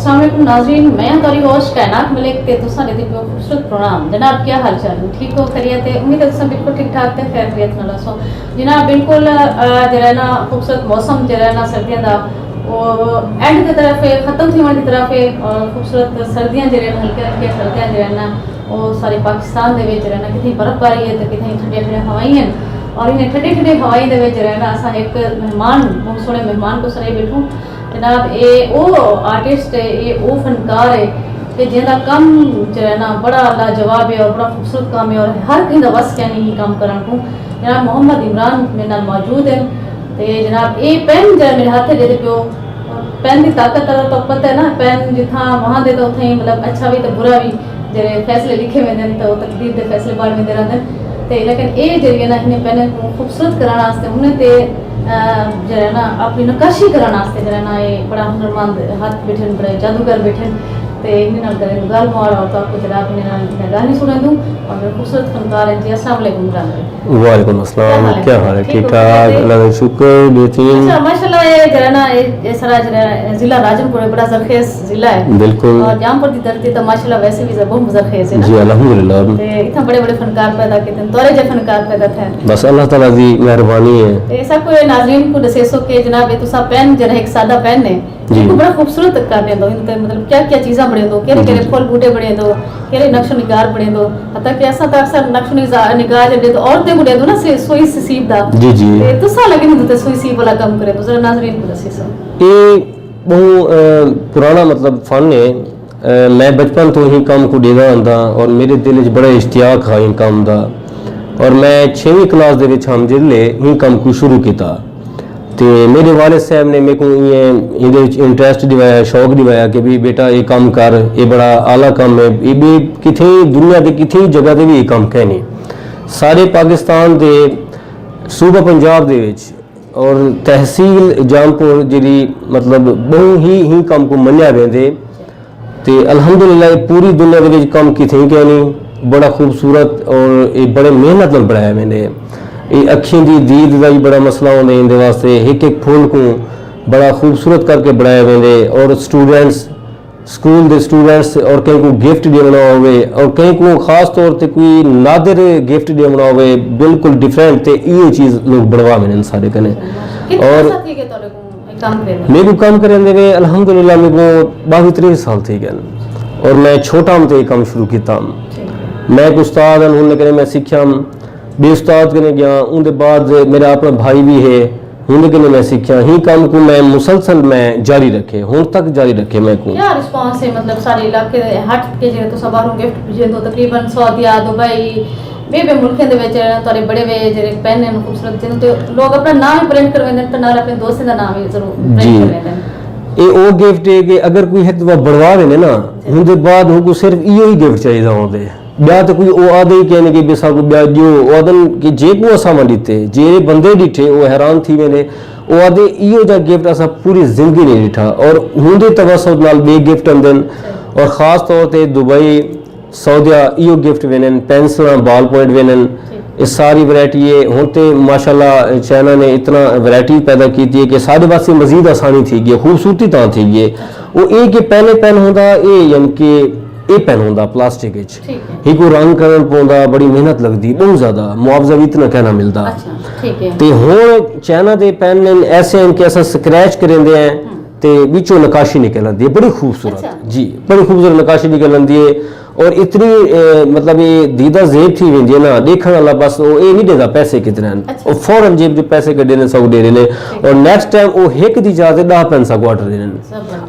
अस्सलाम वालेकुम नाज़रीन, मैं तुम्हारी होस्ट कायनात मलिक ते तुसा ने दी खूबसूरत प्रोग्राम। जनाब क्या हाल चाल है? ठीक हो? खैरियत है? उम्मीद है तुसा बिल्कुल ठीक ठाक ते खैरियत नाल सो। जनाब बिल्कुल जरा ना खूबसूरत मौसम जरा ना सर्दियां दा वो एंड की तरफ है, खत्म थी की तरफ है और खूबसूरत सर्दियां जरा हल्के हल्के सर्दियां जरा ना वो सारे पाकिस्तान दे विच जरा ना कितनी बर्फबारी है ते कितनी ठंडी ठंडी हवाएं हैं और इन्हें ठंडी ठंडी हवाएं दे विच जरा ना असा एक मेहमान बहुत सोहने मेहमान को सराई बैठूं। जनाब ये वो आर्टिस्ट है, ये वो फनकार है कि जिंदा कम जो है ना बड़ा लाजवाब है और बड़ा खूबसूरत काम है और हर कहीं का बस क्या नहीं काम करन को। जनाब मोहम्मद इमरान मेरे नाल मौजूद है ते जनाब ये पेन जो मेरे हाथ दे पियो पेन की ताकत तो पता है ना, पेन जिथा वहाँ दे तो उथे मतलब अच्छा भी तो बुरा भी जेरे फैसले लिखे हुए हैं तो तकदीर के फैसले बाहर में रहते हैं ते लेकिन ये जरिए ना इन्हें पेन को खूबसूरत कराने वास्ते उन्हें ते जरा ना अपनी नक्काशी कराने वास्ते जरा ना ये बड़ा हुनरमंद हाथ बैठे बड़े जादूगर बैठे ते इन्हें नाल करें गल मार और तो आपको जरा अपने नाल गाने सुना दूं और खूबसूरत फनकार हैं जी। अस्सलाम वालेकुम इमरान। वालेकुम अस्सलाम, क्या हाल है? ठीक ठाक, अल्लाह का शुक्र, बेहतरीन। अच्छा माशाल्लाह ये जरा ना ये सारा जरा जिला राजनपुर बड़ा जरखेज जिला है बिल्कुल और जामपुर की धरती तो माशाल्लाह वैसे भी बहुत जरखेज है जी अल्हम्दुलिल्लाह। ते इतना बड़े बड़े फनकार पैदा किए तोरे जे फनकार पैदा थे बस अल्लाह ताला दी मेहरबानी है। ते ऐसा कोई नाज़रीन को दसे सो के जनाब ये तुसा पेन जरा एक सादा पेन है जिनको बड़ा खूबसूरत कर दे दो इनके मतलब क्या क्या चीज़ें बने दो केरे केरे फूल बूटे बने दो केरे नक्श निगार बने दो हता कि ऐसा तो अक्सर नक्श निगार जब तो औरतें बने दो ना सोई सीब दा जी जी ते तुसा लगे नहीं तो सोई सीब वाला काम करे तो जरा नाज़रीन को दसे सो। ये बहुत पुराना मतलब फन है। मैं बचपन तो ही काम को देदा आंदा और मेरे दिल च बड़ा इश्तियाक है इन काम दा और मैं 6वीं क्लास दे विच हम जिले ही काम को शुरू किया ते मेरे वालिद साहब ने मेरे को ये इंटरेस्ट दिवाया, शौक दिवाया कि भी बेटा ये काम कर, ये बड़ा आला काम है, ये भी किथे दुनिया के किथे जगह ते भी ये काम कहने सारे पाकिस्तान दे सूबा पंजाब दे विच और तहसील जामपुर जी मतलब बहुत ही काम को मन्या वेंदे ते अल्हम्दुलिल्लाह पूरी दुनिया दे विच काम किथे कहनी बड़ा खूबसूरत और ये बड़े मेहनत नाल बनाया वेंदे। ये अखियों की दीद का भी बड़ा मसला होंगे इन वास्ते एक एक फुल को बड़ा खूबसूरत करके बनाए वेंदे और स्टूडेंट्स स्कूल के स्टूडेंट्स और कहीं को गिफ्ट देना होवे और कहीं को खास तौर पे कोई नादिर गिफ्ट देना होवे बिल्कुल डिफरेंट ते ये चीज़ लोग बनवा मेरे सारे कने और मेरे को काम करेंगे वे अल्हम्दुलिल्लाह मेरे को 22-23 साल थी गए और मैं छोटा हम तो काम शुरू किया। मैं एक उस्ताद उन्होंने कने मैं सीखा बे उस्ताद कने गया उनके बाद मेरा अपना भाई भी है उनके कने मैं सीखा ही काम को मैं मुसलसल मैं जारी रखे हुन तक जारी रखे। मैं को क्या रिस्पांस है मतलब सारे इलाके हट के जे तो सबारों गिफ्ट भेजे तो तकरीबन सऊदीया दुबई बे मुल्कों दे विच तोरे बड़े वे जे पेन है खूबसूरत जिन तो लोग अपना नाम प्रिंट करवेंदे तो नाल अपने दोस्त दा नाम भी जरूर प्रिंट करवेंदे। ये ओ गिफ्ट है कि अगर कोई एक दफा बनवा देने ना उनके बाद उनको सिर्फ इहो ही गिफ्ट चाहिए होंदे ब्याह तो कोई वो आदे ही कहने कि बेसा को ब्याह जो आदन कि जे को असा मन दिते जे बंदे डिठे वो हैरान थी वेंदे वो आदे इहो जा गिफ्ट असा पूरी जिंदगी नहीं डिठा और हुंदे तवसुत नाल बे गिफ्ट आंदन और खास तौर पे दुबई सऊदीया इहो gift venom pencil ball point venom ये सारी वैरायटी है होते माशाल्लाह चाइना ने इतना वैरायटी पैदा की है कि सारे पासे मजीद आसानी थी गई खूबसूरती ता थी गई वो एक पहले पेन होंदा ये यानी कि ये पेन होंदा प्लास्टिक ही को रंग करन पौंदा बड़ी मेहनत लगती बहुत ज्यादा मुआवजा भी इतना कहना मिलता ते हुण चाइना दे पेन ऐसे हैं कि ऐसा स्क्रैच करेंदे हैं ते बिचों नकाशी निकल आती है बड़ी खूबसूरत जी बड़ी खूबसूरत नकाशी निकल आती है और इतनी मतलब ये दीदा जेब थी वेंदी है ना देखने वाला बस वो ये नहीं देता पैसे कितने और फौरन जेब जो पैसे कढ़े ने सब दे रहे और नेक्स्ट टाइम वो एक दी जाते 10 पैसा को ऑर्डर देने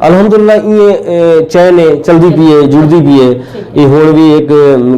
अल्हम्दुलिल्लाह ये चैन है चलती पी है जुड़ती पी है ये हुण भी एक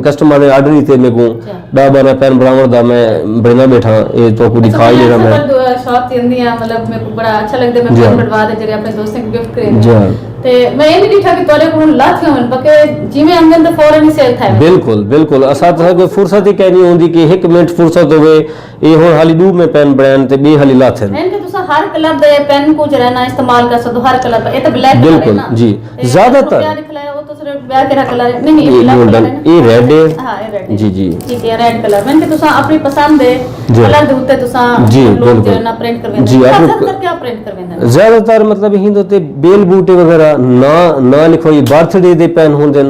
कस्टमर ने ऑर्डर दिते मेरे को 10-12 पेन बनावन दा मैं बना बैठा ये तो को दिखाई दे रहा मैं शॉप चलदी है मतलब मेरे को बड़ा अच्छा लगदा मैं पेन बनवा दे जेरे अपने दोस्तों को गिफ्ट करे ते मैं ये नहीं देखा कि तोरे को लाथियो मन बके जिमे अंदर तो फौरन ही सेल था बिल्कुल बिल्कुल असा तो कोई फुर्सत ही कहनी होंदी कि 1 मिनट फुर्सत होवे ये हुण हाली दू में पेन बनान ते बे हाली लाथन इनके तुसा हर कलर दे पेन को जरा ना इस्तेमाल कर सकदो हर कलर पे ये तो ब्लैक बिल्कुल जी ज्यादातर क्या लिखला है वो तो दूसरे बैग केड़ा कलर है? नहीं ये black गोल्डन, colour है ना? ये रेड है। हाँ ये रेड है। जी जी ठीक है रेड कलर मैंने कि तुसा अपनी पसंद है जी। कलर दे उत्ते तुसा जी, लोग बिल्कुल। जो है ना प्रिंट करवेंदे जी, आप- ज्यादातर क्या प्रिंट करवेंदे ज्यादातर मतलब हिंद होते बेल बूटे वगैरह ना लिखवाई बर्थडे दे पेन होंदे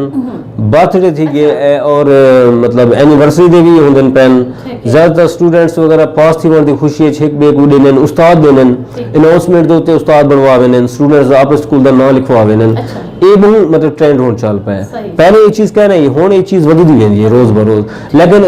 बर्थडे थी गए और मतलब एनिवर्सरी दे भी होंदे पेन ठीक है। ज्यादातर स्टूडेंट्स वगैरह पास थी वन दी खुशी छेक बेक उडे ने उस्ताद देने ठीक। अनाउंसमेंट दे उत्ते उस्ताद बनवावे ने स्टूडेंट्स अपने स्कूल दा नाम लिखवावे ने अच्छा। ਇਹ ਬਹੁਤ ਮਤਲਬ ਟ੍ਰੈਂਡ ਹੋਣ ਚੱਲ ਪਿਆ ਸਹੀ। ਪਹਿਲੇ ਇਹ ਚੀਜ਼ ਕਹਿ ਨਹੀਂ ਹੁਣ ਇਹ ਚੀਜ਼ ਵਧਦੀ ਜਾਂਦੀ ਹੈ ਰੋਜ਼ ਬਰੋਜ਼ ਲੇਕਿਨ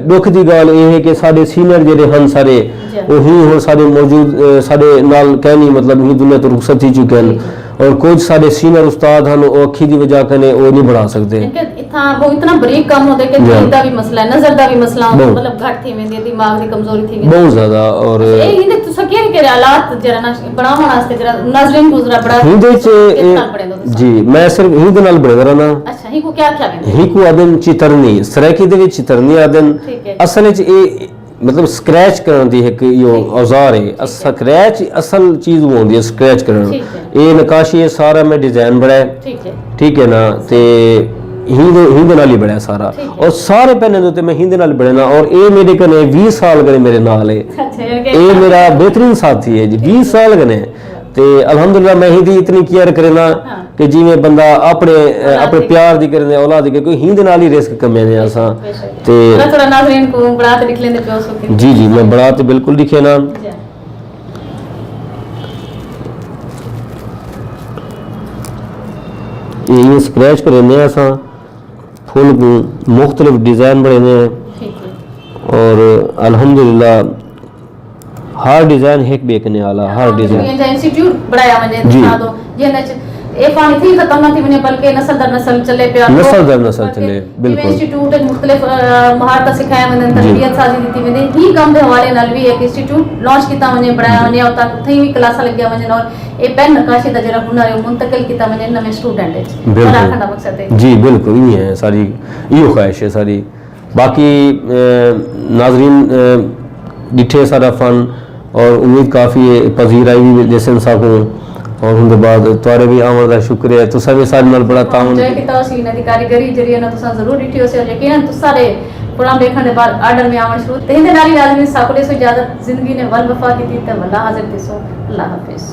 ਦੁੱਖ ਦੀ ਗੱਲ ਇਹ ਹੈ ਕਿ ਸਾਡੇ ਸੀਨੀਅਰ ਜਿਹੜੇ ਹਨ ਸਾਰੇ ਜੀ। ਉਹੀ ਹੁਣ ਸਾਡੇ ਮੌਜੂਦ ਸਾਡੇ ਨਾਲ ਕਹਿਣੀ ਮਤਲਬ ਹੀ ਦੁਨੀਆ ਤੋਂ ਰੁਖਸਤ ਹੀ ਚੁੱਕੇ ਹਨ और कुछ सारे सीनियर उस्ताद हैं वो अखी दी वजह कने वो नहीं बढ़ा सकते इनके इतना वो इतना बरीक काम होता है कि जी। दिल दा भी मसला है नजर दा भी मसला बहुत। मतलब घट थी वेंदी दिमाग दी कमजोरी थी वेंदी बहुत ज्यादा और ए हिंदे तुसा केरे केरे हालात जरा ना बनावन वास्ते जरा नाज़रीन गुजरा बड़ा हिंदे कितना पढ़े दो च जी मैं सिर्फ हिंद नाल बड़े रहना अच्छा ही को क्या क्या वेंदे ही को आदन चितरनी सराकी दे विच चितरनी आदन ठीक है। असल च ए मतलब स्क्रैच करन दी एक यो औजार है स्क्रैच असल चीज वो होंदी है स्क्रैच करन ठीक है। ये नकाशी ये सारा मैं डिजाइन बड़ा है ठीक है ठीक है ना ते हिंद नाल ही बड़ा सारा ठीक है। और सारे पेन दे मैं हिंद नाल बड़ा ना और ये मेरे कने 20 साल कने मेरे नाल है अच्छा यानी ये मेरा बेहतरीन साथी है जी 20 साल कने ते अल्हम्दुलिल्लाह मैं हिंदी इतनी केयर करे ना हाँ। कि जिवें बंदा अपने अपने दी- प्यार दी करने औलाद दी कोई हिंद नाल ही रिस्क कमे ने असा ते थोड़ा थोड़ा नाज़रीन को बड़ा तो लिख लेंदे पियो सो जी जी मैं बड़ा तो बिल्कुल लिखे ना ये स्क्रैच करे ने असा फुल मुख्तलिफ डिजाइन बने ने ठीक है और अल्हम्दुलिल्लाह हर डिजाइन एक बेकने वाला हर डिजाइन ये इंस्टीट्यूट बढ़ाया वने जी। दिखा दो जे ए पानी थी खत्म ना थी वने बल्कि नस्ल दर नस्ल चले पे नस्ल दर नस्ल चले, बिल्कुल। इंस्टीट्यूट मुख्तलिफ महारत सिखाया वने तरबियत साजी दी वने ही काम दे हवाले नाल भी एक इंस्टीट्यूट लॉन्च कीता वने बढ़ाया वने और तक थई भी क्लास लग वने और ए पेन नकाशी दा जरा हुनर है मुंतकिल कीता वने नवे स्टूडेंट है बिल्कुल। और आखना मकसद है जी बिल्कुल ये है सारी यो ख्वाहिश है सारी बाकी नाजरीन डिठे सारा फन और उम्मीद काफ़ी है पजीर आई भी जैसे साको और उनके बाद तुआरे भी आमद का शुक्रिया है तुसा भी सारे नाल बड़ा ताउन जो कीता सी ने दी कारीगरी जरिए ना तुसा जरूर डिठी से यकीनन तुसा रे प्रोग्राम देखने के बाद आर्डर में आवन शुरू ते हिंदे नाली लाजमी साकुले सो इजाजत जिंदगी ने वल वफा की थी ते वल्लाह हाजिर तिसो अल्लाह हाफिज।